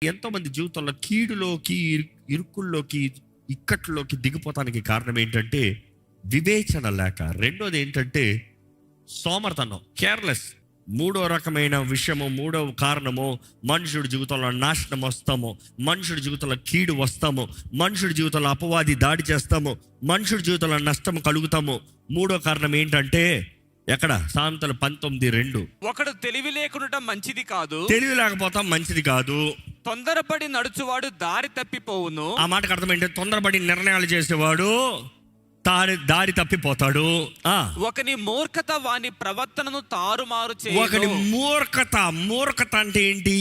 ఎంతో మంది జీవితంలో కీడులోకి, ఇరుకుల్లోకి, ఇక్కట్లోకి దిగిపోతానికి కారణం ఏంటంటే వివేచన లేక. రెండోది ఏంటంటే సోమర్తనం, కేర్లెస్. మూడో రకమైన విషయము, మూడవ కారణము, మనుషుడి జీవితంలో నాశనం వస్తాము, మనుషుడి జీవితంలో కీడు వస్తాము, మనుషుడి జీవితంలో అపవాది దాడి చేస్తాము, మనుషుడి జీవితంలో నష్టం కలుగుతాము. మూడో కారణం ఏంటంటే ఎక్కడ? సామెతలు 19:2. ఒకడు తెలివి లేకుండా మంచిది కాదు, తెలివి లేకపోతాం మంచిది కాదు. తొందరపడి నడుచువాడు దారి తప్పిపోవును. ఆ మాటకు అర్థం ఏంటంటే తొందరపడి నిర్ణయాలు చేసేవాడు దారి తప్పిపోతాడు. ఒకని మూర్ఖత వాని ప్రవర్తనను తారుమారు చేయు. ఒకని మూర్ఖత అంటే ఏంటి?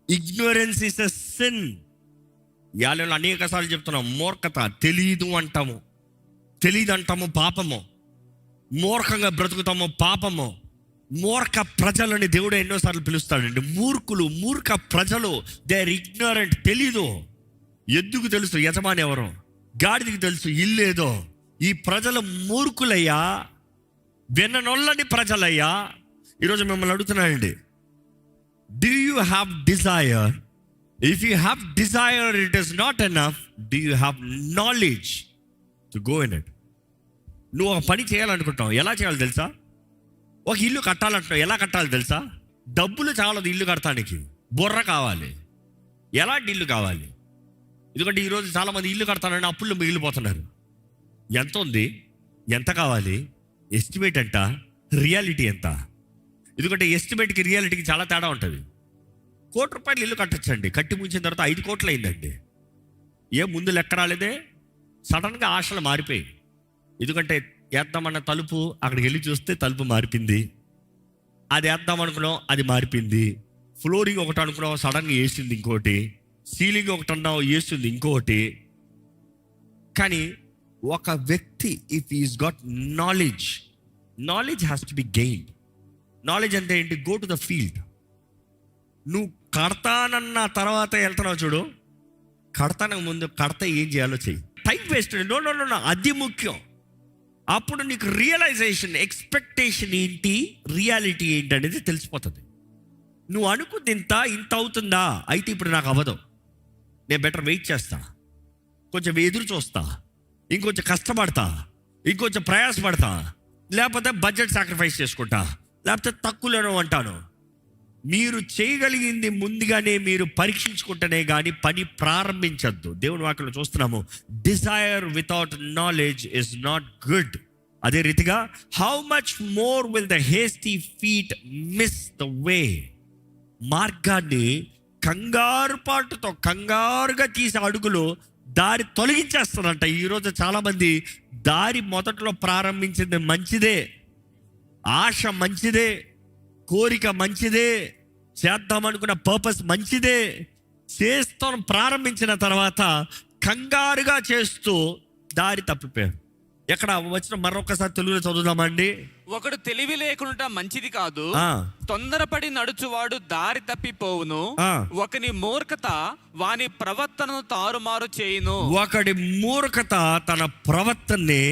Ignorance is a sin. యాలలో అనేక సార్లు చెప్తున్నాం, మూర్ఖత, తెలియదు అంటాము పాపము. మూర్ఖంగా బ్రతుకుతాము పాపము. మూర్ఖ ప్రజలని దేవుడు ఎన్నోసార్లు పిలుస్తాడండి. మూర్ఖ ప్రజలు, దే ఆర్ ఇగ్నోరెంట్. తెలీదు. ఎద్దుకు తెలుసు యజమాని ఎవరో, గాడిదకి తెలుసు ఇల్లేదో. ఈ ప్రజలు మూర్ఖులయ్యా, విననొల్లని ప్రజలయ్యా. ఈరోజు మిమ్మల్ని అడుగుతున్నానండి, do you have desire? If you have desire, it is not enough. Do you have knowledge to go in it? నువ్వు ఒక పని చేయాలనుకుంటావు, ఎలా చేయాలో తెలుసా? ఒక ఇల్లు కట్టాలంటున్నావు, ఎలా కట్టాలో తెలుసా? డబ్బులు చాలదు ఇల్లు కడతానికి, బుర్ర కావాలి. ఎలాంటి ఇల్లు కావాలి? ఎందుకంటే ఈరోజు చాలామంది ఇల్లు కడతానని అప్పుల్లో మిగిలిపోతున్నారు. ఎంత ఉంది, ఎంత కావాలి, ఎస్టిమేట్ ఎంత, రియాలిటీ ఎంత? ఎందుకంటే ఎస్టిమేట్కి రియాలిటీకి చాలా తేడా ఉంటుంది. ₹1,00,00,000 ఇల్లు కట్టచ్చండి, కట్టి ముంచిన తర్వాత 5 కోట్లు అయిందండి. ముందు లెక్క రాలేదే, సడన్గా ఆశలు మారిపోయి. ఎందుకంటే వేద్దామన్న తలుపు అక్కడికి వెళ్ళి చూస్తే తలుపు మారిపోయింది. అది వేద్దాం అనుకున్నాం, అది మారిపోయింది. ఫ్లోరింగ్ ఒకటి అనుకున్నాం, సడన్గా వేసింది ఇంకోటి. సీలింగ్ ఒకటి అన్నావు, వేస్తుంది ఇంకోటి. కానీ ఒక వ్యక్తి, if is got knowledge has to be gained. Knowledge అంటే ఏంటి? Go to the field. నువ్వు కడతానన్న తర్వాత వెళ్తున్నావు చూడు, కడతానికి ముందు కడతా ఏం చేయాలో చెయ్యి. Time waste. నో, అది ముఖ్యం. అప్పుడు నీకు రియలైజేషన్, ఎక్స్పెక్టేషన్ ఏంటి, రియాలిటీ ఏంటి అనేది తెలిసిపోతుంది. నువ్వు అనుకుంది ఇంత అవుతుందా, అయితే ఇప్పుడు నాకు అవ్వదు, నేను బెటర్ వెయిట్ చేస్తా, కొంచెం ఎదురు చూస్తా, ఇంకొంచెం కష్టపడతా, ఇంకొంచెం ప్రయాసపడతా, లేకపోతే బడ్జెట్ సాక్రిఫైస్ చేసుకుంటా, లేకపోతే తక్కువలోనో అంటాను. మీరు చేయగలిగింది ముందుగానే మీరు పరీక్షించుకుంటేనే కానీ పని ప్రారంభించద్దు. దేవుని వాక్యంలో చూస్తున్నాము, desire without knowledge is not good. అదే రీతిగా, how much more will the hasty feet miss the way. మార్గాన్ని కంగారుగా తీసే అడుగులు దారి తొలగించేస్తారంట. ఈరోజు చాలామంది దారి మొదట్లో ప్రారంభించింది మంచిదే, ఆశ మంచిదే, కోరిక మంచిదే, చేద్దామనుకున్న పర్పస్ మంచిదే, చేస్తాం ప్రారంభించిన తర్వాత కంగారుగా చేస్తూ దారి తప్పిపోయారు. ఎక్కడ వచ్చిన మరొకసారి తెలుగులో చదువుదామండి. ఒకడు తెలివి లేకుండా మంచిది కాదు, తొందరపడి నడుచువాడు దారి తప్పిపోవును. ఒకని మూర్ఖత వాని ప్రవర్తనను తారుమారు చేయును. ఒకడి మూర్ఖత తన ప్రవర్తనని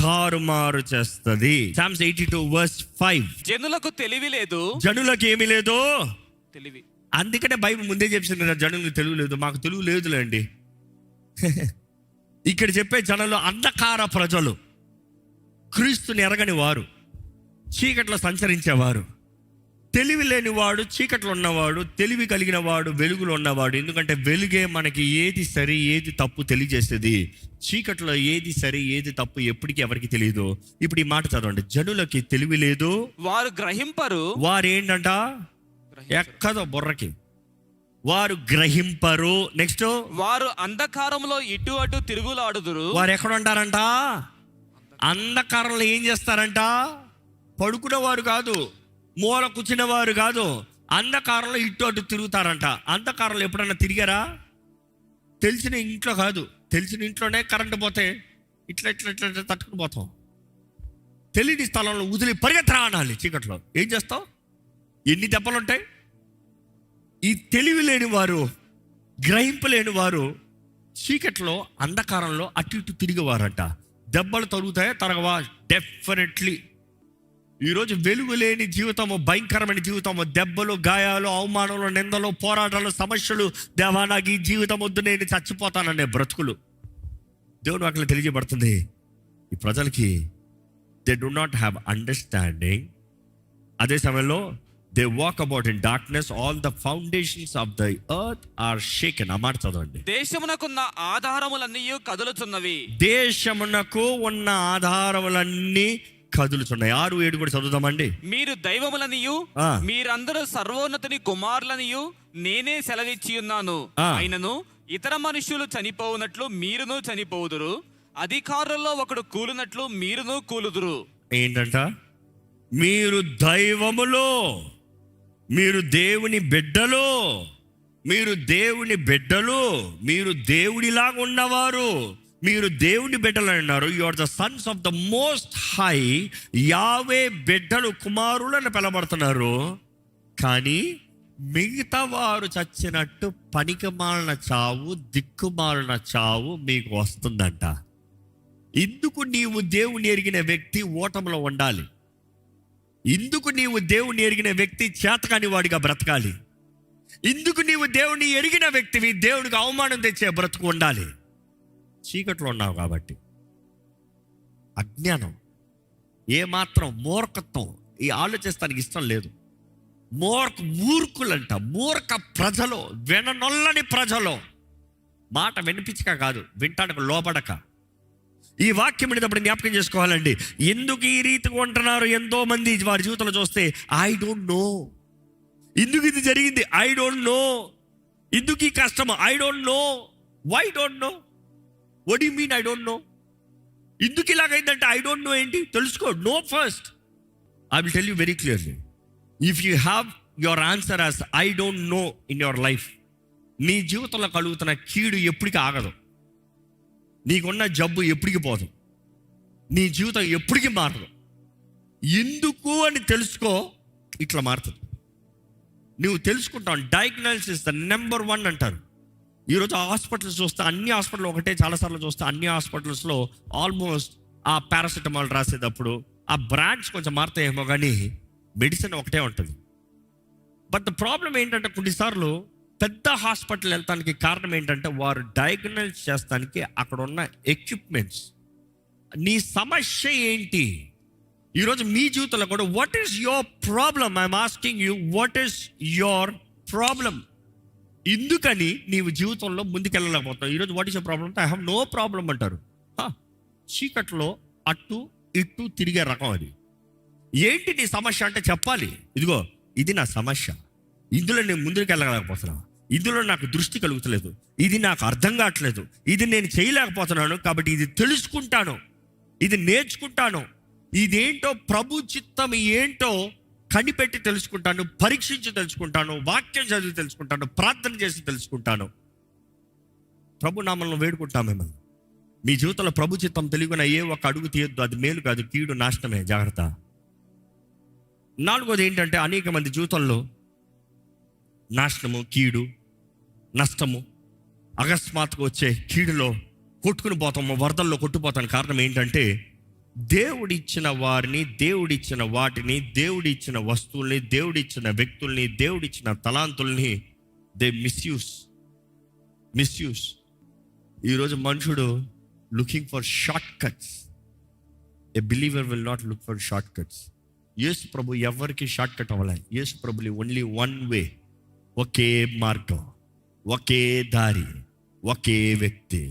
తారుమారు చేస్తుంది. Psalms 82:5. జనులకు తెలివి లేదు. జనులకు ఏమీ లేదు, తెలివి. అందుకనే బైబిల్ ముందే చెప్పింది కదా, జనులకు తెలుగు లేదు. మాకు తెలుగు లేదులేండి. ఇక్కడ చెప్పే జనులు అంధకార ప్రజలు, క్రీస్తుని ఎరగని వారు, చీకట్లో సంచరించేవారు. తెలివి లేనివాడు చీకట్లో ఉన్నవాడు, తెలివి కలిగిన వాడు వెలుగులో ఉన్నవాడు. ఎందుకంటే వెలుగే మనకి ఏది సరి ఏది తప్పు తెలియజేసేది. చీకట్లో ఏది సరి ఏది తప్పు ఎప్పటికీ ఎవరికి తెలియదు. ఇప్పుడు ఈ మాట చదవండి, జనులకి తెలివి లేదు, వారు గ్రహింపరు. వారు ఏంటంట? ఎక్కదో బుర్రకి, వారు గ్రహింపరు. నెక్స్ట్, వారు అంధకారంలో ఇటు అటు తిరుగులాడుదురు. వారు ఎక్కడ ఉంటారంట? అంధకారంలో ఏం చేస్తారంట? పడుకునేవారు కాదు, మూల కూర్చున్న వారు కాదు, అంధకారంలో ఇటు అటు తిరుగుతారంట. అంధకారంలో ఎప్పుడన్నా తిరిగారా? తెలిసిన ఇంట్లో కాదు, తెలిసిన ఇంట్లోనే కరెంటు పోతే ఇట్లా తట్టుకుని పోతాం. తెలియని స్థలంలో వదిలి పరిగెత్తరా అనాలి. చీకట్లో ఏం చేస్తావు? ఎన్ని దెబ్బలు ఉంటాయి? ఈ తెలివి లేని వారు, గ్రహింపు లేని వారు చీకట్లో అంధకారంలో అటు ఇటు తిరిగేవారంట. దెబ్బలు తరుగుతాయా తరగవా? డెఫినెట్లీ. ఈరోజు వెలుగు లేని జీవితము, భయంకరమైన జీవితము, దెబ్బలు, గాయాలు, అవమానాలు, నిందలు, పోరాటాలు, సమస్యలు. దేవా నాకు ఈ జీవితం వద్దు, నేను చచ్చిపోతాననే బ్రతుకులు. దేవుడు అట్లా తెలియజేయబడుతుంది ఈ ప్రజలకి. They do not have understanding. అదే సమయంలో they walk about in darkness, all the foundations of the earth are shaken. ఆ మాట చదవండి. దేశమునకున్న ఆధారములన్నీ కదులుచున్నవి. దేశమునకు ఉన్న ఆధారములన్నీ కదులుచున్నాయి. 6-7 కూడా చదువుదామండి. మీరు దైవములనియు మీరందరూ సర్వోన్నతుని కుమారులనియు నేనే సెలవిచ్చి ఉన్నాను. అయినను ఇతర మనుష్యులు చనిపోవునట్లు మీరును చనిపోవుదురు, అధికారుల్లో ఒకడు కూలినట్లు మీరును కూలుదురు. ఏంటంట? మీరు దైవములో, మీరు దేవుని బిడ్డలు, మీరు దేవుని బిడ్డలు, మీరు దేవుడిలాగా ఉన్నవారు, మీరు దేవుని బిడ్డలు అన్నారు. You are the sons of the most high. Yahweh బిడ్డలు, కుమారులను పిలబడుతున్నారు. కానీ మిగతా వారు చచ్చినట్టు పనికిమాలిన చావు, దిక్కుమాలిన చావు మీకు వస్తుందంట. ఇందుకు నీవు దేవుని ఎరిగిన వ్యక్తి ఓటములో ఉండాలి. ఇందుకు నీవు దేవుని ఎరిగిన వ్యక్తి చేతకాని వాడిగా బ్రతకాలి. ఇందుకు నీవు దేవుని ఎరిగిన వ్యక్తివి, దేవుడికి అవమానం తెచ్చే బ్రతుకు ఉండాలి. చీకట్లో ఉన్నావు కాబట్టి అజ్ఞానం, ఏమాత్రం మూర్ఖత్వం, ఈ ఆలోచిస్తానికి ఇష్టం లేదు. మూర్ఖులంట, మూర్ఖ ప్రజలు, విననొల్లని ప్రజలు. మాట వినిపించక కాదు, వింటానికి లోబడక. ఈ వాక్యం వినేటప్పుడు జ్ఞాపకం చేసుకోవాలండి. ఎందుకు ఈ రీతిగా ఉంటున్నారు ఎంతో మంది వారి జీవితంలో చూస్తే, ఐ డోంట్ నో. ఎందుకు ఇది జరిగింది? I don't know. ఎందుకు ఈ కష్టము? I don't know. Why don't know? What you mean I don't know? ఎందుకు ఇలాగైందంటే ఐ డోంట్ నో ఏంటి? తెలుసుకో. Know first. I will tell you very clearly. If you have your answer as I don't know in your life, నీ జీవితంలో కలుగుతున్న కీడు ఎప్పటికీ ఆగదు. నీకున్న జబ్బు ఎప్పటికి పోదు. నీ జీవితం ఎప్పటికీ మారదు. ఎందుకు అని తెలుసుకో, ఇట్లా మారుతుంది. నువ్వు తెలుసుకుంటావు. డయాగ్నోసిస్ ద నెంబర్ 1 అంటారు. ఈరోజు హాస్పిటల్స్ చూస్తే, అన్ని హాస్పిటల్ ఒకటే, చాలాసార్లు చూస్తే అన్ని హాస్పిటల్స్లో ఆల్మోస్ట్ ఆ పారాసిటమాల్ రాసేటప్పుడు ఆ బ్రాండ్స్ కొంచెం మారుతాయేమో కానీ మెడిసిన్ ఒకటే ఉంటుంది. బట్ ద ప్రాబ్లం ఏంటంటే, కొన్నిసార్లు పెద్ద హాస్పిటల్ వెళ్తానికి కారణం ఏంటంటే, వారు డయాగ్నోస్ చేస్తానికి అక్కడ ఉన్న ఎక్విప్మెంట్స్. నీ సమస్య ఏంటి? ఈరోజు మీ జీవితంలో కూడా what is your problem? I'm asking you, what is your problem? ఎందుకని నీవు జీవితంలో ముందుకెళ్ళలేకపోతావు? ఈరోజు what is your problem? I have no problem అంటారు. చీకట్లో అటు ఇటు తిరిగే రకం అది. ఏంటి నీ సమస్య అంటే చెప్పాలి. ఇదిగో ఇది నా సమస్య, ఇందులో నేను ముందుకు వెళ్ళలేకపోతున్నా, ఇందులో నాకు దృష్టి కలుగుతలేదు, ఇది నాకు అర్థం కావట్లేదు, ఇది నేను చేయలేకపోతున్నాను, కాబట్టి ఇది తెలుసుకుంటాను, ఇది నేర్చుకుంటాను, ఇదేంటో ప్రభు చిత్తం ఏంటో కనిపెట్టి తెలుసుకుంటాను, పరీక్షించి తెలుసుకుంటాను, వాక్యం చదివి తెలుసుకుంటాను, ప్రార్థన చేసి తెలుసుకుంటాను. ప్రభు నామములో వేడుకుంటాం. మిమ్మల్ని మీ జీవితంలో ప్రభు చిత్తం తెలియకుండా ఏ ఒక్క అడుగు తీయొద్దు. అది మేలు కాదు, కీడు, నాశనమే. జాగ్రత్త. 4వది ఏంటంటే, అనేక మంది జీవితంలో నాశనము, కీడు, నష్టము, అకస్మాత్తుగా వచ్చే కీడులో కొట్టుకుని పోతాము, వరదల్లో కొట్టుపోతాను. కారణం ఏంటంటే, దేవుడిచ్చిన వారిని, దేవుడిచ్చిన వాటిని, దేవుడిచ్చిన వస్తువుల్ని, దేవుడిచ్చిన వ్యక్తుల్ని, దేవుడిచ్చిన తలాంతుల్ని దే మిస్యూస్. ఈరోజు మనుషుడు looking for short cuts. A believer will not look for short cuts. Yesu ప్రభు ఎవరికి షార్ట్ కట్ అవ్వలే. యేసు ప్రభుని ఓన్లీ వన్ వే, ఒకే మార్గం, ఒకే దారి, ఒకే వ్యక్తి.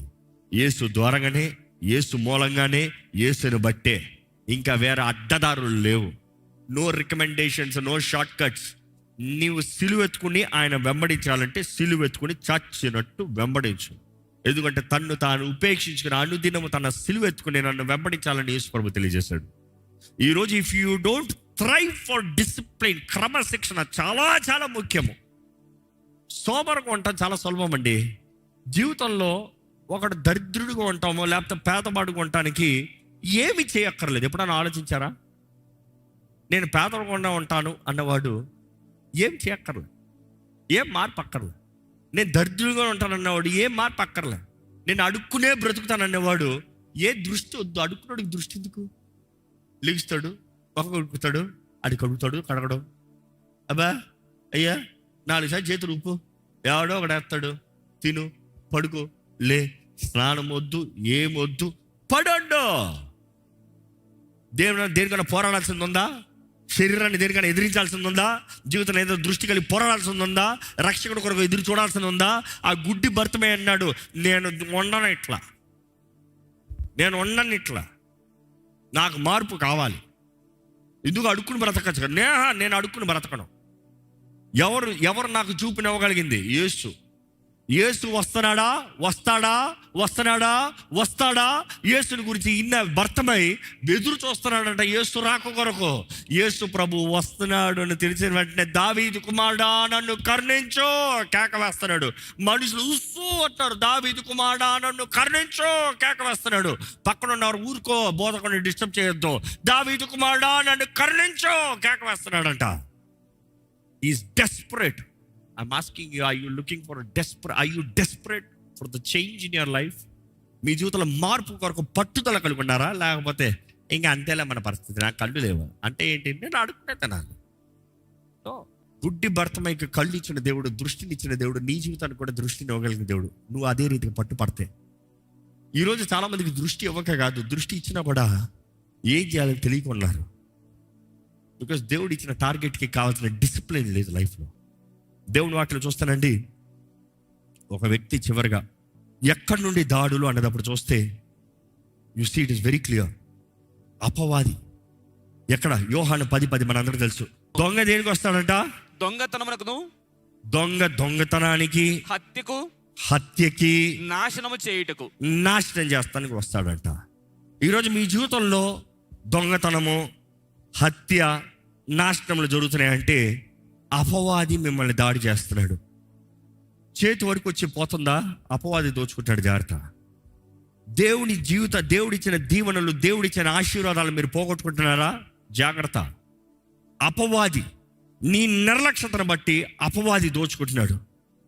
యేసు ద్వారంగానే, యేసు మూలంగానే, యేసుని బట్టే. ఇంకా వేరే అడ్డదారులు లేవు. No recommendations, no short cuts. నీవు సిలువెత్తుకుని ఆయన వెంబడించాలంటే సిలువెత్తుకుని చచ్చినట్టు వెంబడించు. ఎందుకంటే తన్ను తాను ఉపేక్షించుకుని అనుదినము తన సిలువెత్తుకుని నన్ను వెంబడించాలని యేసు ప్రభు తెలియజేశాడు. ఈరోజు if you don't thrive for discipline, క్రమశిక్షణ చాలా చాలా ముఖ్యము. సోమరంగా ఉంటాం చాలా సులభం అండి. జీవితంలో ఒకడు దరిద్రుడిగా ఉంటామో లేకపోతే పేదవాడుగా ఉండటానికి ఏమి చేయక్కర్లేదు. ఎప్పుడైనా ఆలోచించారా? నేను పేదవాడుగా ఉంటాను అన్నవాడు ఏం చేయక్కర్లేదు, ఏం మార్పు అక్కర్లేదు. నేను దరిద్రుడిగా ఉంటాను అన్నవాడు ఏం మార్పు అక్కర్లే. నేను అడుక్కునే బ్రతుకుతాను అనేవాడు ఏ దృష్టి వద్దు. అడుక్కున్నాడికి దృష్టి ఎందుకు? లెగుస్తాడు, ఒక కడుగుతాడు, అది కడుగుతాడు, కడగడం. అబ్బా అయ్యా 4 సార్లు చేతులు ఉప్పు, ఎవడో ఒకడు వేస్తాడు, తిను, పడుకో, లే, స్నానం వద్దు, ఏమొద్దు, పడండు. దేనికన్నా పోరాడాల్సింది ఉందా? శరీరాన్ని దేనికన్నా ఎదిరించాల్సింది ఉందా? జీవితంలో ఏదో దృష్టి కలిగి పోరాడాల్సింది ఉందా? రక్షకుడు కొరకు ఎదురు చూడాల్సింది ఉందా? ఆ గుడ్డి భర్తమే అన్నాడు, నేను ఉండను ఇట్లా, నాకు మార్పు కావాలి. ఎందుకు అడుక్కుని బ్రతకచ్చు? నేను అడుక్కుని బ్రతకను. ఎవరు నాకు చూపినవ్వగలిగింది? యేసు వస్తాడా? యేసుని గురించి ఇన్న భర్తమై ఎదురు చూస్తున్నాడంట యేసు రాక కొరకు. యేసు ప్రభు వస్తున్నాడు అని తెలిసిన వెంటనే, దావీదు కుమారుడా నన్ను కరుణించు కేక వేస్తున్నాడు. మనుషులు ఉస్సు అంటారు, దావీదు కుమారుడా నన్ను కరుణించు కేక వేస్తున్నాడు. పక్కన ఉన్నవారు ఊరుకో, బోధకుని డిస్టర్బ్ చేయొద్దు, దావీదు కుమారుడా నన్ను కరుణించు కేక వేస్తున్నాడంట. Is desperate. I'm asking you, are you you desperate for the change in your life? మీ జీవితంలో మార్పు కొరకు పట్టుదల కలిగి ఉన్నారా? లేకపోతే ఇంకా అంతేలా మన పరిస్థితి, నాకు కళ్ళు లేవు అంటే ఏంటి, నేను అడుగునే తినాలి. గుడ్డి భర్తమైకి కళ్ళు ఇచ్చిన దేవుడు, దృష్టిని ఇచ్చిన దేవుడు, నీ జీవితానికి కూడా దృష్టిని ఇవ్వగలిగిన దేవుడు. నువ్వు అదే రీతిగా పట్టుపడితే. ఈరోజు చాలా మందికి దృష్టి ఇవ్వక కాదు, దృష్టి ఇచ్చినా కూడా ఏం చేయాలని తెలియకున్నారు. బికాస్ దేవుడు ఇచ్చిన టార్గెట్కి కావాల్సిన డిసిప్లిన్ లేదు లైఫ్లో. దేవుని వాటిలో చూస్తానండి, ఒక వ్యక్తి చివరిగా ఎక్కడి నుండి దాడులు అన్నదప్పుడు చూస్తే you see it is very clear. అపవాది ఎక్కడ? యోహాను 10:10 మనందరికీ తెలుసు. దొంగ దేనికి వస్తాడంట? దొంగతనానికి, హత్యకి, నాశనం చేస్తానికి వస్తాడంట. ఈరోజు మీ జీవితంలో దొంగతనము, హత్య, నాశనములు జరుగుతున్నాయంటే అపవాది మిమ్మల్ని దాడి చేస్తున్నాడు. చేతి వరకు వచ్చి పోతుందా? అపవాది దోచుకుంటాడు, జాగ్రత్త. దేవుడిచ్చిన దీవెనలు, దేవుడిచ్చిన ఆశీర్వాదాలు మీరు పోగొట్టుకుంటున్నారా? జాగ్రత్త. అపవాది నీ నిర్లక్ష్యతను బట్టి అపవాది దోచుకుంటున్నాడు,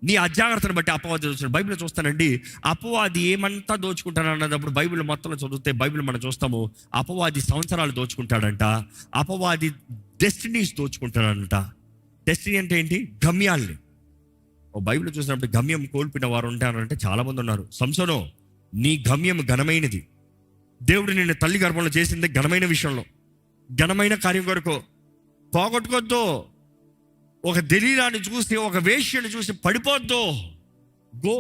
నీ అజాగ్రత్తను బట్టి అపవాది దోచుకుంటాడు. బైబిల్ చూస్తానండి, అపవాది ఏమంతా దోచుకుంటాడు అన్నప్పుడు బైబిల్ మొత్తంలో చదివితే బైబిల్ మనం చూస్తాము, అపవాది సంవత్సరాలు దోచుకుంటాడంట, అపవాది డెస్టినీస్ దోచుకుంటాడంట. డెస్టినీ అంటే ఏంటి? గమ్యాల్ని. ఓ బైబిల్ చూసినప్పుడు గమ్యం కోల్పోయిన వారు ఉంటారంటే చాలామంది ఉన్నారు. సంసోను, నీ గమ్యం ఘనమైనది. దేవుడు నిన్ను తల్లి గర్భంలో చేసింది ఘనమైన విషయంలో, ఘనమైన కార్యం కొరకు. పోగొట్టుకోవద్దు. ఒక దెలీలాన్ని చూసి, ఒక వేశ్యను చూసి పడిపోద్దు. గో,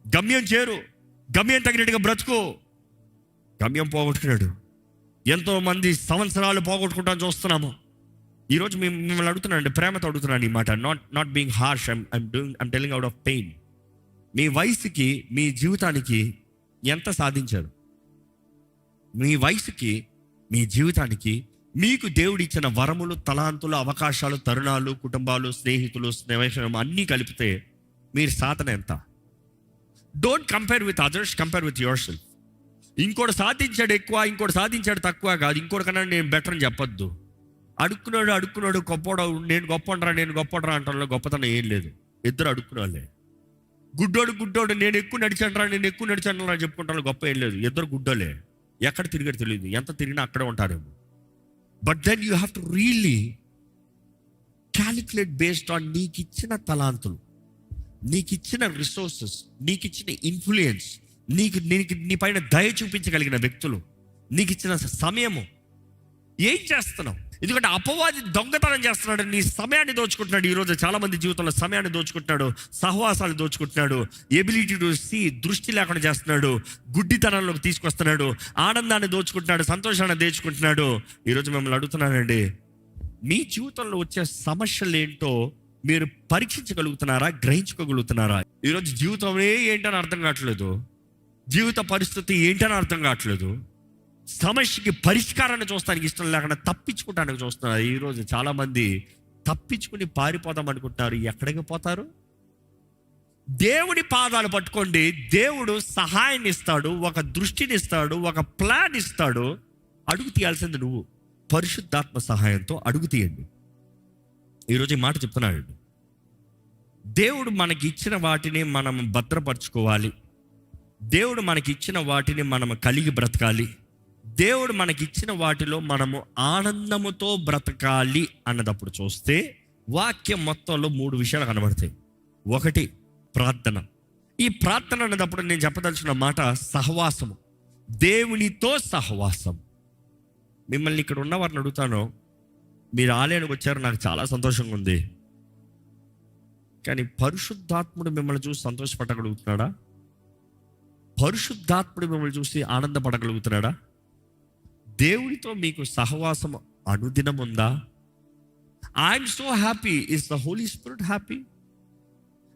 గమ్యం చేరు, గమ్యం తగినట్టుగా బ్రతుకు. గమ్యం పోగొట్టుకున్నాడు. ఎంతోమంది సంవత్సరాలు పోగొట్టుకుంటాం చూస్తున్నాము. ఈరోజు మిమ్మల్ని అడుగుతున్నాను, ప్రేమతో అడుగుతున్నాను ఈ మాట, not being harsh, I'm telling out of pain. మీ వయసుకి, మీ జీవితానికి ఎంత సాధించారు? మీ వయసుకి, మీ జీవితానికి మీకు దేవుడిచ్చిన వరములు, తలాంతులు, అవకాశాలు, తరుణాలు, కుటుంబాలు, స్నేహితులు, స్నేహం అన్నీ కలిపితే మీరు సాధన ఎంత? Don't compare with others, compare with your self. ఇంకోటి సాధించాడు ఎక్కువ, ఇంకోటి సాధించాడు తక్కువ కాదు. ఇంకోటి కన్నా నేను బెటర్ అని చెప్పొద్దు. అడుక్కున్నాడు గొప్పవాడు, నేను గొప్పడరా అంటాను. గొప్పతనం ఏం లేదు, ఇద్దరు అడుక్కున్నాళ్ళే. గుడ్డోడు నేను ఎక్కువ నడిచానరా చెప్పుకుంటాను, గొప్ప ఏం లేదు. ఇద్దరు గుడ్డోలే, ఎక్కడ తిరిగాడు తెలియదు, ఎంత తిరిగినా అక్కడే ఉంటారేమో. But then you have to really calculate based on నీకు ఇచ్చిన తలాంతులు, నీకు ఇచ్చిన రిసోర్సెస్, నీకు ఇచ్చిన ఇన్ఫ్లుయెన్స్, నీ పైన దయ చూపించగలిగిన వ్యక్తులు, నీకు ఇచ్చిన సమయము, ఏం చేస్తున్నావు? ఎందుకంటే అపవాది దొంగతనం చేస్తున్నాడు, నీ సమయాన్ని దోచుకుంటున్నాడు. ఈరోజు చాలా మంది జీవితంలో సమయాన్ని దోచుకుంటున్నాడు, సహవాసాలు దోచుకుంటున్నాడు, ఎబిలిటీ టు సీ, దృష్టి లేకుండా చేస్తున్నాడు, గుడ్డితనంలోకి తీసుకొస్తున్నాడు, ఆనందాన్ని దోచుకుంటున్నాడు, సంతోషాన్ని దోచుకుంటున్నాడు. ఈరోజు మిమ్మల్ని అడుగుతున్నానండి, మీ జీవితంలో వచ్చే సమస్యలు ఏంటో మీరు పరీక్షించగలుగుతున్నారా? గ్రహించుకోగలుగుతున్నారా? ఈరోజు జీవితమే ఏంటని అర్థం కావట్లేదు, జీవిత పరిస్థితి ఏంటని అర్థం కావట్లేదు, సమస్యకి పరిష్కారాన్ని చూస్తానికి ఇష్టం లేకుండా తప్పించుకుంటానికి చూస్తున్నారు. ఈరోజు చాలామంది తప్పించుకుని పారిపోదాం అనుకుంటున్నారు. ఎక్కడికి పోతారు? దేవుడి పాదాలు పట్టుకోండి. దేవుడు సహాయాన్ని ఇస్తాడు, ఒక దృష్టిని ఇస్తాడు, ఒక ప్లాన్ ఇస్తాడు. అడుగు తీయాల్సింది నువ్వు. పరిశుద్ధాత్మ సహాయంతో అడుగు తీయండి. ఈరోజు ఈ మాట చెప్తున్నాడు, దేవుడు మనకి ఇచ్చిన వాటిని మనం భద్రపరచుకోవాలి, దేవుడు మనకి ఇచ్చిన వాటిని మనం కలిగి బ్రతకాలి, దేవుడు మనకిచ్చిన వాటిలో మనము ఆనందముతో బ్రతకాలి అన్నదప్పుడు చూస్తే వాక్యం మొత్తంలో 3 విషయాలు కనబడతాయి. ఒకటి ప్రార్థన. ఈ ప్రార్థన అన్నదప్పుడు నేను చెప్పదలుచుకున్న మాట సహవాసము, దేవునితో సహవాసం. మిమ్మల్ని ఇక్కడ ఉన్న వారిని అడుగుతాను, మీరు ఆలయానికి వచ్చారు, నాకు చాలా సంతోషంగా ఉంది, కానీ పరిశుద్ధాత్ముడు మిమ్మల్ని చూసి సంతోషపడగలుగుతున్నాడా? పరిశుద్ధాత్ముడు మిమ్మల్ని చూసి ఆనందపడగలుగుతున్నాడా? దేవుడితో మీకు సహవాసం అనుదినం ఉందా? I'm so happy. Is the Holy Spirit happy?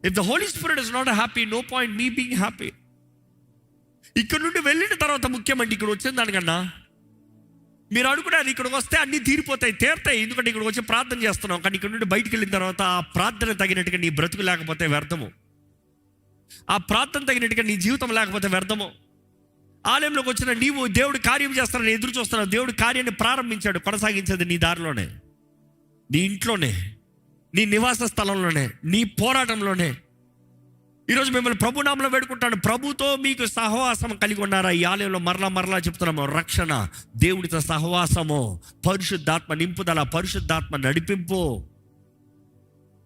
If the Holy Spirit is not happy, no point me being happy. ఇక్కడ నుండి వెళ్ళిన తర్వాత ముఖ్యమంటే ఇక్కడ వచ్చిన దానికన్నా మీరు అనుకున్నారు ఇక్కడికి వస్తే అన్నీ తీరుతాయి, ఎందుకంటే ఇక్కడికి వచ్చి ప్రార్థన చేస్తున్నాం. కానీ ఇక్కడ నుండి బయటికి వెళ్ళిన తర్వాత ఆ ప్రార్థన తగినట్టుగా నీ బ్రతుకు లేకపోతే వ్యర్థము, ఆ ప్రార్థన తగినట్టుగా నీ జీవితం లేకపోతే వ్యర్థము. ఆలయంలోకి వచ్చిన నీవు దేవుడు కార్యం చేస్తానని ఎదురు చూస్తున్నావు. దేవుడు కార్యాన్ని ప్రారంభించాడు, కొనసాగించేది నీ దారిలోనే, నీ ఇంట్లోనే, నీ నివాస స్థలంలోనే, నీ పోరాటంలోనే. ఈరోజు మిమ్మల్ని ప్రభునామంలో వేడుకుంటాను, ప్రభుతో మీకు సహవాసం కలిగి ఉన్నారా? ఈ ఆలయంలో మరలా చెప్తున్నాము, రక్షణ, దేవుడితో సహవాసము, పరిశుద్ధాత్మ నింపుదల, పరిశుద్ధాత్మ నడిపింపు,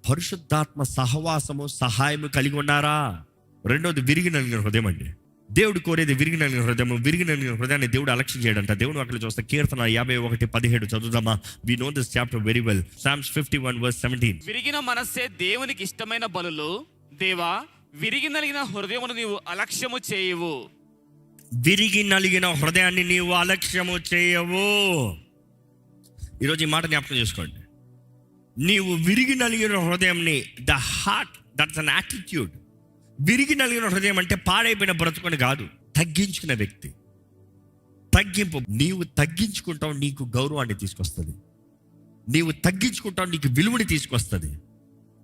పరిశుద్ధాత్మ సహవాసము, సహాయము కలిగి ఉన్నారా? రెండోది విరిగి నలిగిన హృదయం అండి. దేవుడు కోరేది విరిగి నలిగిన హృదయం. విరిగి నలిగిన హృదయాన్ని దేవుడు అలక్ష్యం చేయడంట. దేవుడు అక్కడ చూస్తే కీర్తన 51:17 చదువుదామా? We know this chapter very well. Psalms 51:17. విరిగిన మనస్సే దేవునికి ఇష్టమైన బలులు, దేవా విరిగి నలిగిన హృదయమును నీవు అలక్ష్యము చేయవు. విరిగి నలిగిన హృదయాన్ని నీవు అలక్ష్యము చేయవు. ఈరోజు ఈ మాట జ్ఞాపకం చేసుకోండి. నీవు విరిగి నలిగిన హృదయంని, the heart, that's an attitude. విరిగి నలిగిన హృదయం అంటే పాడైపోయిన బ్రతుకుని కాదు, తగ్గించుకున్న వ్యక్తి. తగ్గింపు. నీవు తగ్గించుకుంటావు, నీకు గౌరవాన్ని తీసుకొస్తుంది. నీవు తగ్గించుకుంటావు, నీకు విలువని తీసుకొస్తుంది.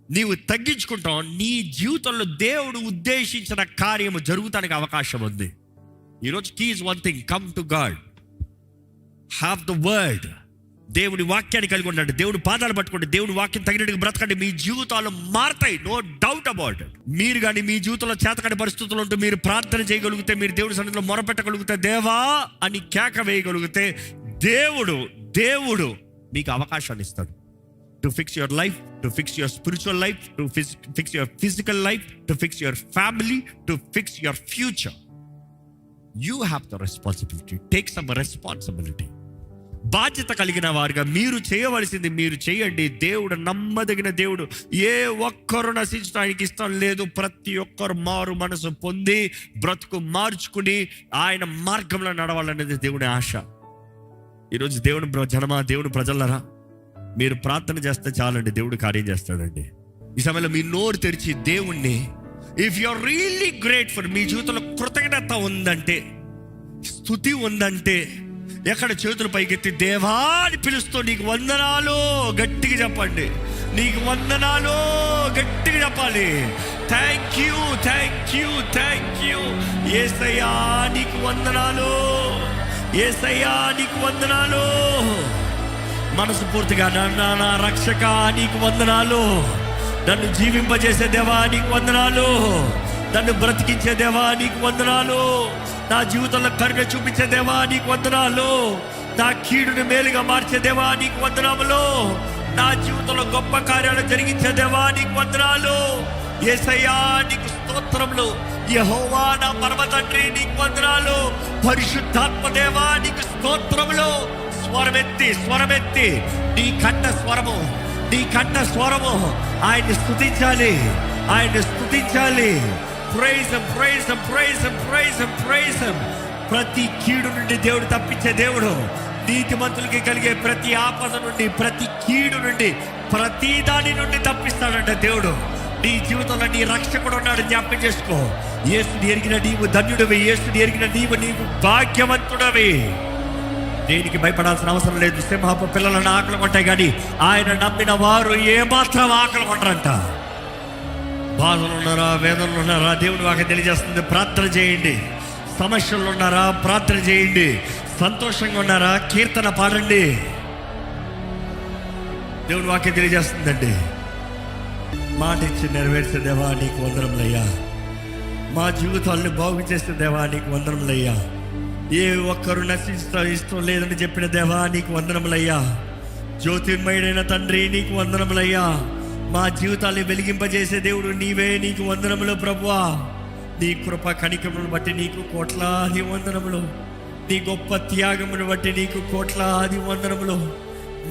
నీవు తగ్గించుకుంటావు, నీ జీవితంలో దేవుడు ఉద్దేశించిన కార్యము జరుగుతానికి అవకాశం ఉంది. ఈరోజు key is one thing, come to God, have the word. దేవుడి వాక్యాన్ని కలిగి ఉండండి, దేవుడి పాదాలు పట్టుకోండి, దేవుడి వాక్యం తగినట్టుగా బ్రతకండి. మీ జీవితాలు మారుతాయి, నో డౌట్ అబౌట్ ఇట్. మీరు కానీ మీ జీవితంలో చేతకాని పరిస్థితులు ఉంటూ మీరు ప్రార్థన చేయగలిగితే, మీరు దేవుడి సన్నిధిలో మొరపెట్టగలిగితే, దేవా అని కేక వేయగలిగితే, దేవుడు మీకు అవకాశాన్ని ఇస్తాడు. To fix your life, to fix your spiritual life, to fix your physical life, to fix your family, to fix your future. You have the responsibility. Take some responsibility. బాధ్యత కలిగిన వారుగా మీరు చేయవలసింది మీరు చేయండి. దేవుడు నమ్మదగిన దేవుడు. ఏ ఒక్కరు నశించడానికి ఇష్టం లేదు. ప్రతి ఒక్కరు మారు మనసు పొంది బ్రతుకు మార్చుకుని ఆయన మార్గంలో నడవాలనేది దేవుని ఆశ. ఈరోజు దేవుని జనమా, దేవుని ప్రజలరా, మీరు ప్రార్థన చేస్తే చాలండి, దేవుడు కార్యం చేస్తాడండి. ఈ సమయంలో మీ నోరు తెరిచి దేవుణ్ణి, if you are really grateful, మీ జీవితంలో కృతజ్ఞత ఉందంటే, స్తుతి ఉందంటే, ఎక్కడ చేతులు పైకెత్తి దేవా అని పిలుస్తూ నీకు వందనాలు గట్టిగా చెప్పండి. నీకు వందనాలు గట్టిగా చెప్పాలి. Thank you, thank you, thank you యేసయ్యా, నీకు వందనాలు, యేసయ్యా నీకు వందనాలు. మనసు పూర్తిగా నా రక్షక నీకు వందనాలు, నన్ను జీవింపజేసే దేవా నీకు వందనాలు, నన్ను బ్రతికించే దేవా నీకు వందనాలు, నా జీవితంలో కరుణ చూపించే దేవా నీకు వందనాలు, నా కీడుని మేలుగా మార్చే దేవా నీకు వందనాలు, నా జీవితంలో గొప్ప కార్యాలు జరిగించే దేవా నీకు వందనాలు. యేసయ్యా నీకు స్తోత్రములు. యెహోవా నా పరమ తండ్రి నీకు వందనాలు. పరిశుద్ధాత్మ దేవా నీకు స్తోత్రములు. స్వరమెత్తి నీ కంఠ స్వరము ఆయన్ని స్తుతించాలి, ఆయన్ని స్తుతించాలి. Praise him, praise him, praise him, praise him, praise him. ప్రతి కీడు నుండి దేవుడు తప్పించే దేవుడు. నీతిమంతులకి కలిగే ప్రతి ఆపద నుండి, ప్రతి కీడు నుండి, ప్రతి దాని నుండి తప్పిస్తాడంట దేవుడు. నీ జీవితంలో నీ రక్షకుడు ఉన్నాడు, జ్ఞాపకం చేసుకో. యేసుని ఎరిగిన నీవు ధన్యుడివి, యేసుని ఎరిగిన నీవు భాగ్యవంతుడవి. దేనికి భయపడాల్సిన అవసరం లేదు. సింహపు పిల్లలను ఆకలి కొంటాయి, కానీ ఆయన నమ్మిన వారు ఏమాత్రం ఆకలి కొంటారంట. బాధలు ఉన్నారా, వేదనలు ఉన్నారా, దేవుడు వాక్యం తెలియజేస్తుంది, ప్రార్థన చేయండి. సమస్యలు ఉన్నారా, ప్రార్థన చేయండి. సంతోషంగా ఉన్నారా, కీర్తన పాడండి. దేవుడు వాక్యం తెలియజేస్తుందండి. మాట ఇచ్చి నెరవేర్చే దేవా నీకు వందనములయ్యా. మా జీవితాలను బాగు చేసే దేవా నీకు వందనములయ్యా. ఏ ఒక్కరు నశించడం ఇష్టం లేదని చెప్పిన దేవా నీకు వందనములయ్యా. జ్యోతిర్మయుడైన తండ్రి నీకు వందనములయ్యా. మా జీవితాన్ని వెలిగింపజేసే దేవుడు నీవే, నీకు వందనములు ప్రభువా. నీ కృప కనికమును బట్టి నీకు కోట్లాది వందనములు. నీ గొప్ప త్యాగమును బట్టి నీకు కోట్లాది వందనములు.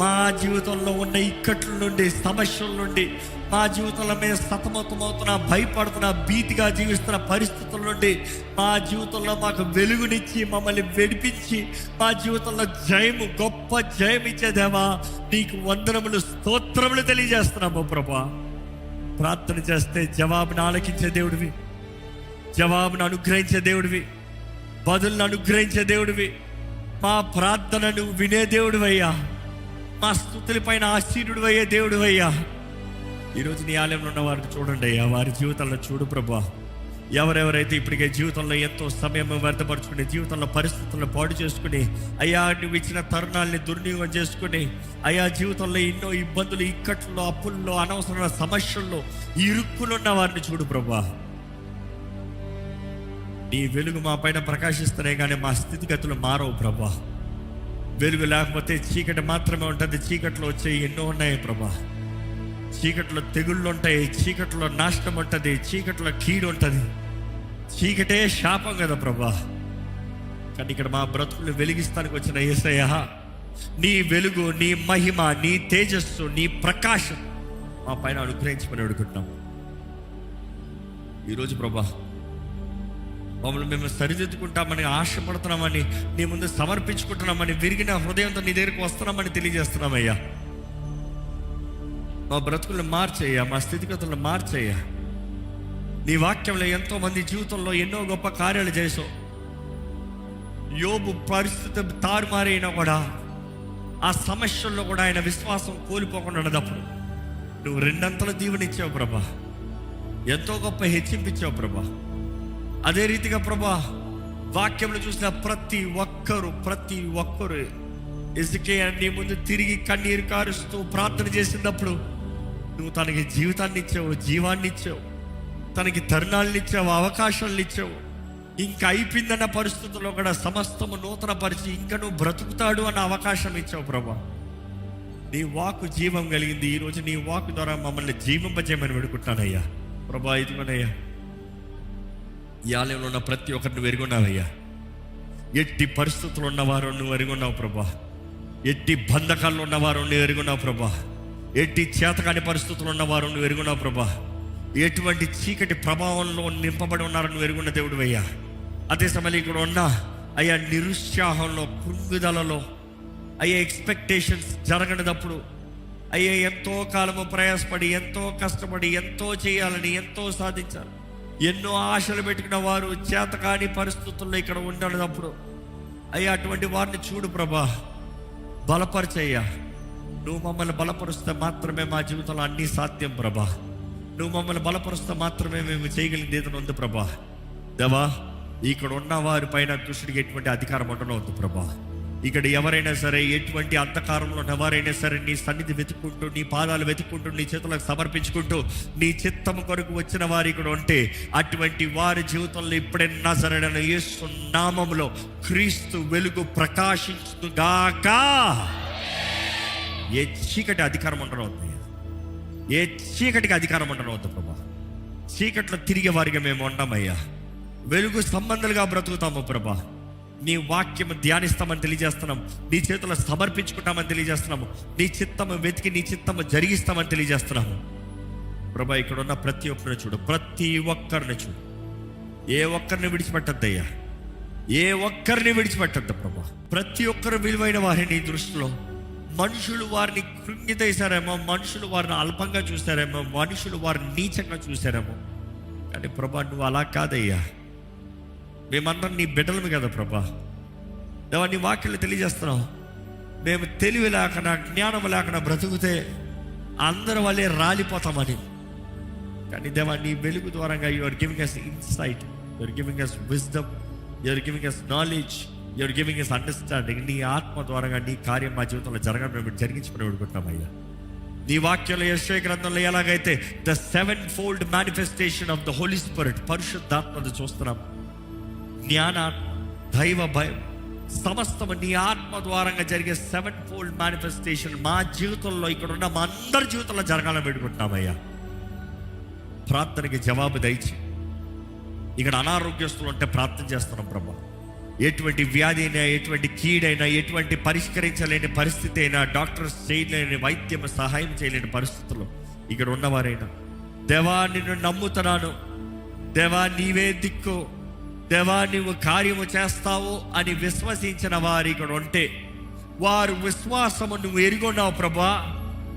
మా జీవితంలో ఉన్న ఇక్కట్ల నుండి, సమస్యల నుండి, మా జీవితంలో మేము సతమతమవుతున్న, భయపడుతున్న, భీతిగా జీవిస్తున్న పరిస్థితుల నుండి మా జీవితంలో మాకు వెలుగునిచ్చి మమ్మల్ని వెడిపించి మా జీవితంలో జయము, గొప్ప జయం ఇచ్చేదేవా నీకు వందనములు, స్తోత్రములు తెలియజేస్తున్నాము ప్రభా. ప్రార్థన చేస్తే జవాబును ఆలకించే దేవుడివి, జవాబును అనుగ్రహించే దేవుడివి, బదులను అనుగ్రహించే దేవుడివి. మా ప్రార్థనను వినే దేవుడివయ్యా. మా స్తుతుల పైన ఆశీనుడు అయ్యే దేవుడు అయ్యా. ఈరోజు నీ ఆలయంలో ఉన్న వారిని చూడండి అయ్యా, వారి జీవితంలో చూడు ప్రభా. ఎవరెవరైతే ఇప్పటికే జీవితంలో ఎంతో సమయం వ్యర్థపరుచుకుని, జీవితంలో పరిస్థితులను పాడు చేసుకుని, అయ్యా నువ్వు ఇచ్చిన తరుణాలని దుర్వినియోగం చేసుకుని, అయ్యా జీవితంలో ఎన్నో ఇబ్బందులు, ఇక్కట్లో, అప్పుల్లో, అనవసరమైన సమస్యల్లో ఇరుక్కులున్న వారిని చూడు ప్రభా. నీ వెలుగు మా పైన ప్రకాశిస్తున్నాయి కానీ మా స్థితిగతులు మారవు ప్రభా. వెలుగు లేకపోతే చీకటి మాత్రమే ఉంటుంది. చీకట్లో వచ్చే ఎన్నో ఉన్నాయి ప్రభా. చీకట్లో తెగుళ్ళు ఉంటాయి, చీకట్లో నాశనం ఉంటుంది, చీకట్లో కీడు ఉంటుంది. చీకటే శాపం కదా ప్రభా. కానీ ఇక్కడ మా బ్రతుకులు వెలిగిస్తానికి వచ్చిన యేసయ్య, నీ వెలుగు, నీ మహిమ, నీ తేజస్సు, నీ ప్రకాశం మా పైన అనుగ్రహించమని అడుగుతున్నాం ఈరోజు ప్రభా. మమ్మల్ని మేము సరిదిద్దుకుంటామని ఆశపడుతున్నామని, నీ ముందు సమర్పించుకుంటున్నామని, విరిగిన హృదయంతో నీ దగ్గరికి వస్తున్నామని తెలియజేస్తున్నామయ్యా. మా బ్రతుకులను మార్చేయ్యా, మా స్థితిగతులను మార్చేయ్యా. నీ వాక్యంలో ఎంతో మంది జీవితంలో ఎన్నో గొప్ప కార్యాలు చేసావు. యోబు పరిస్థితి తారుమారైనా కూడా ఆ సమస్యల్లో కూడా ఆయన విశ్వాసం కోల్పోకుండా ఉన్నప్పుడు నువ్వు రెండంతల దీవెనిచ్చావు ప్రభా. ఎంతో గొప్ప హెచ్చింపిచ్చావు ప్రభా. అదే రీతిగా ప్రభా, వాక్యంలో చూసిన ప్రతి ఒక్కరు ఎజికేయ నీ ముందు తిరిగి కన్నీరు కారుస్తూ ప్రార్థన చేసినప్పుడు నువ్వు తనకి జీవితాన్ని ఇచ్చావు, జీవాన్ని ఇచ్చావు, తనకి తరుణాలను ఇచ్చావు, అవకాశాలను ఇచ్చావు. ఇంకా అయిపోయిందన్న పరిస్థితుల్లో కూడా సమస్తము నూతన పరిచి ఇంకా నువ్వు బ్రతుకుతాడు అన్న అవకాశం ఇచ్చావు ప్రభా. నీ వాక్కు జీవం కలిగింది. ఈరోజు నీ వాక్కు ద్వారా మమ్మల్ని జీవింపజేయమని వేడుకుంటానయ్యా ప్రభా. ఇదిగోనయ్యా, ఈ ఆలయంలో ఉన్న ప్రతి ఒక్కరిని వెరుగున్నావయ్యా. ఎట్టి పరిస్థితులు ఉన్నవారు నువ్వు ఎరుగున్నావు ప్రభా. ఎట్టి బంధకాల్లో ఉన్నవారు నువ్వు ఎరుగున్నావు ప్రభా. ఎట్టి చేతకాని పరిస్థితులు ఉన్నవారు నువ్వు ఎరుగున్నావు ప్రభా. ఎటువంటి చీకటి ప్రభావంలో నింపబడి ఉన్నారు నువ్వు ఎరుగున్న దేవుడు అయ్యా. అదే సమయంలో ఇక్కడ ఉన్న అయ్యా నిరుత్సాహంలో, కృంగుదలలో, అయ్యా ఎక్స్పెక్టేషన్స్ జరగనిదప్పుడు, అయ్యా ఎంతో కాలము ప్రయాసపడి, ఎంతో కష్టపడి, ఎంతో చేయాలని, ఎంతో సాధించాలి, ఎన్నో ఆశలు పెట్టుకున్న వారు చేతకాని పరిస్థితుల్లో ఇక్కడ ఉండేటప్పుడు అయ్యా అటువంటి వారిని చూడు ప్రభా. బలపరిచయ్యా. నువ్వు మమ్మల్ని బలపరుస్తే మాత్రమే మా జీవితంలో అన్నీ సాధ్యం ప్రభా. నువ్వు మమ్మల్ని బలపరుస్తే మాత్రమే మేము చేయగలిగింది ఏదైనా ఉంది ప్రభా. దేవా, ఇక్కడ ఉన్న వారి పైన దుష్టుడికి ఎటువంటి అధికారం ఉండవద్దు ప్రభా. ఇక్కడ ఎవరైనా సరే, ఎటువంటి అంధకారంలో ఉన్నవారైనా సరే, నీ సన్నిధి వెతుక్కుంటూ, నీ పాదాలు వెతుక్కుంటూ, నీ చేతులకు సమర్పించుకుంటూ, నీ చిత్తము కొరకు వచ్చిన వారు ఇక్కడ ఉంటే అటువంటి వారి జీవితంలో ఇప్పుడే నజరేయుడైన యేసు నామములో క్రీస్తు వెలుగు ప్రకాశించుగాక. ఏ చీకటి అధికారం ఉండవద్దు, ఏ చీకటికి అధికారం ఉండవద్దు ప్రభా. చీకట్లో తిరిగే వారిగా మేము ఉండమయ్యా. వెలుగు సంబంధాలుగా బ్రతుకుతాము ప్రభా. నీ వాక్యము ధ్యానిస్తామని తెలియజేస్తున్నాం. నీ చేతుల్లో సమర్పించుకుంటామని తెలియజేస్తున్నాము. నీ చిత్తము వెతికి నీ చిత్తము జరిగిస్తామని తెలియజేస్తున్నాము ప్రభా. ఇక్కడ ఉన్న ప్రతి ఒక్కరిని చూడు, ప్రతి ఒక్కరిని చూడు. ఏ ఒక్కరిని విడిచిపెట్టద్దయ్యా, ఏ ఒక్కరిని విడిచిపెట్టద్దు ప్రభా. ప్రతి ఒక్కరు విలువైన వారి నీ దృష్టిలో. మనుషులు వారిని కృంగితేశారేమో, మనుషులు వారిని అల్పంగా చూశారేమో, మనుషులు వారిని నీచంగా చూశారేమో, కానీ ప్రభా నువ్వు అలా కాదయ్యా. మేమందరం నీ బిడ్డలము కదా ప్రభా. దేవా, నీ వాక్యాలు తెలియజేస్తున్నావు. మేము తెలివి లేకుండా, జ్ఞానం లేకుండా బ్రతుకుతే అందరి వల్లే రాలిపోతామని. కానీ దేవా, నీ వెలుగు ద్వారంగా you are giving us insight, you are giving us wisdom, you are giving us knowledge, you are giving us understanding. నీ ఆత్మ ద్వారంగా నీ కార్యం మా జీవితంలో జరగడం మేము జరిగించుకుని పెడుకుంటామయ్యా. నీ వాక్యంలో యెషయా గ్రంథంలో ఎలాగైతే the 7-fold manifestation of the Holy Spirit, పరిశుద్ధాత్మను చూస్తున్నాం. జ్ఞానాత్మ, దైవ భయం, సమస్తము నీ ఆత్మ ద్వారంగా జరిగే 7-fold మేనిఫెస్టేషన్ మా జీవితంలో, ఇక్కడ ఉన్న మా అందరి జీవితంలో జరగాలని పెట్టుకుంటున్నామయ్యా. ప్రార్థనకి జవాబు దయచి. ఇక్కడ అనారోగ్యస్తులు ఉంటే ప్రార్థన చేస్తున్నాం ప్రభా. ఎటువంటి వ్యాధి అయినా, ఎటువంటి కీడైనా, ఎటువంటి పరిష్కరించలేని పరిస్థితి అయినా, డాక్టర్స్ చేయలేని వైద్యం సహాయం చేయలేని పరిస్థితుల్లో ఇక్కడ ఉన్నవారైనా, దేవా నిన్ను నమ్ముతున్నాను, దేవా నీవే దిక్కు, దేవా నీవు కార్యము చేస్తావు అని విశ్వసించిన వారు ఇక్కడ ఉంటే, వారు విశ్వాసము నువ్వు ఎరిగొన్నావు ప్రభా.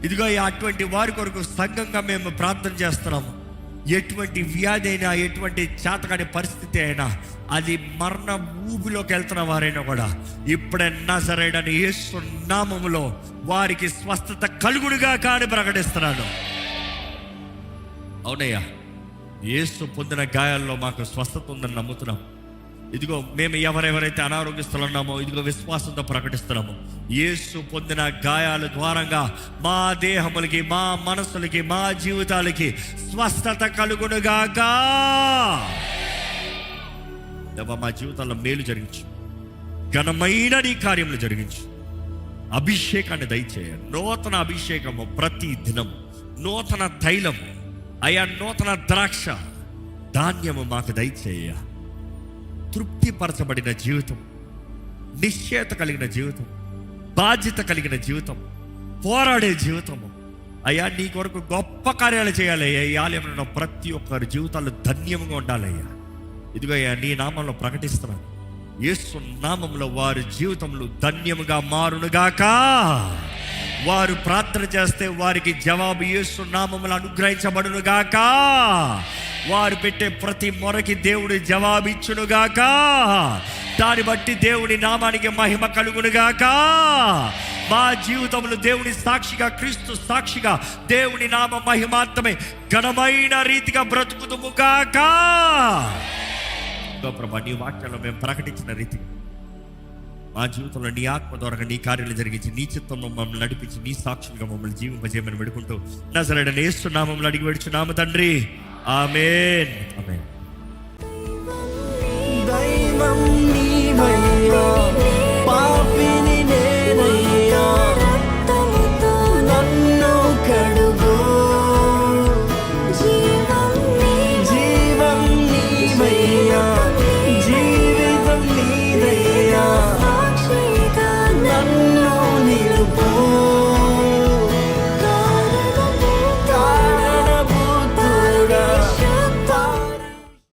ఇదిగో అటువంటి వారి కొరకు సంఘంగా మేము ప్రార్థన చేస్తున్నాము. ఎటువంటి వ్యాధి అయినా, ఎటువంటి చేతకాని పరిస్థితి అయినా, అది మరణ ఊబిలోకి వెళ్తున్న వారైనా కూడా ఇప్పుడే నజరేయుడైన యేసు నామములో వారికి స్వస్థత కలుగునుగా కానీ ప్రకటిస్తున్నాను. అవునయ్యా, యేసు పొందిన గాయాల్లో మాకు స్వస్థత ఉందని నమ్ముతున్నాం. ఇదిగో మేము ఎవరెవరైతే అనారోగ్యస్తులు ఉన్నామో, ఇదిగో విశ్వాసంతో ప్రకటిస్తున్నాము, యేసు పొందిన గాయాల ద్వారంగా మా దేహములకి, మా మనసులకి, మా జీవితాలకి స్వస్థత కలుగునుగాక. దేవా, మా జీవితాల్లో మేలు జరిగించు, ఘనమైన నీ కార్యములు జరిగించు. అభిషేకాన్ని దయచేయ, నూతన అభిషేకము ప్రతి దినం, నూతన తైలము అయా, నూతన ద్రాక్ష ధాన్యము మాకు దయచేయ. తృప్తిపరచబడిన జీవితం, నిశ్చయత కలిగిన జీవితం, బాధ్యత కలిగిన జీవితం, పోరాడే జీవితము అయ్యా, నీ కొరకు గొప్ప కార్యాలు చేయాలయ్యా. ఈ ఆలయంలో ప్రతి ఒక్కరి జీవితాలు ధన్యముగా ఉండాలయ్యా. ఇదిగో అయ్యా, నీ నామంలో ప్రకటిస్తున్నాను, యేసు నామంలో వారి జీవితంలో ధన్యముగా మారునుగాక. వారు ప్రార్థన చేస్తే వారికి జవాబు యేసు నామములో అనుగ్రహించబడునుగాక. వారు పెట్టే ప్రతి మొరకి దేవుడి జవాబిచ్చునుగాక. దాన్ని బట్టి దేవుని నామానికి మహిమ కలుగునుగాక. మా జీవితంలో దేవుని సాక్షిగా, క్రీస్తు సాక్షిగా దేవుని నామ మహిమాత్మే ఘనమైన రీతిగా బ్రతుకుదుముగాక. ప్రభా, నీ వాక్యంలో మేము ప్రకటించిన రీతి మా జీవితంలో నీ ఆత్మ ద్వారా నీ కార్యాలు జరిగించి, నీ చిత్తంలో మమ్మల్ని నడిపించి, నీ సాక్షులుగా మమ్మల్ని జీవింపజేయమని వేడుకుంటూ నజరేయుడైన యేసు నామములో అడిగి వేడుచున్నాము తండ్రి, ఆమేన్. ఆమేన్. దైవం నీవయ్యా.